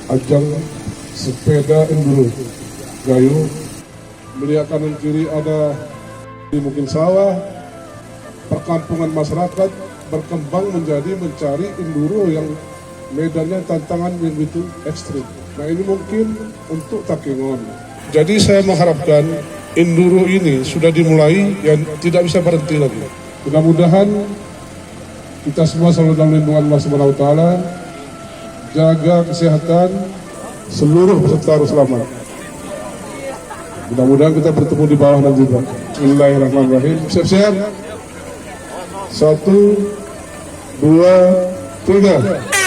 ajang sepeda enduro Gayo. Melihat kanan kiri ada mungkin sawah, perkampungan masyarakat berkembang menjadi mencari enduro yang medannya tantangan yang begitu ekstrim. Nah ini mungkin untuk Takengon. Jadi saya mengharapkan enduro ini sudah dimulai yang tidak bisa berhenti lagi. Mudah-mudahan kita semua selalu dalam lindungan Allah Subhanahu wa Ta'ala, jaga kesehatan, seluruh peserta harus selamat. Mudah-mudahan kita bertemu di bawah nanti juga. Bismillahirrahmanirrahim. Siap-siap. 1, 2, 3.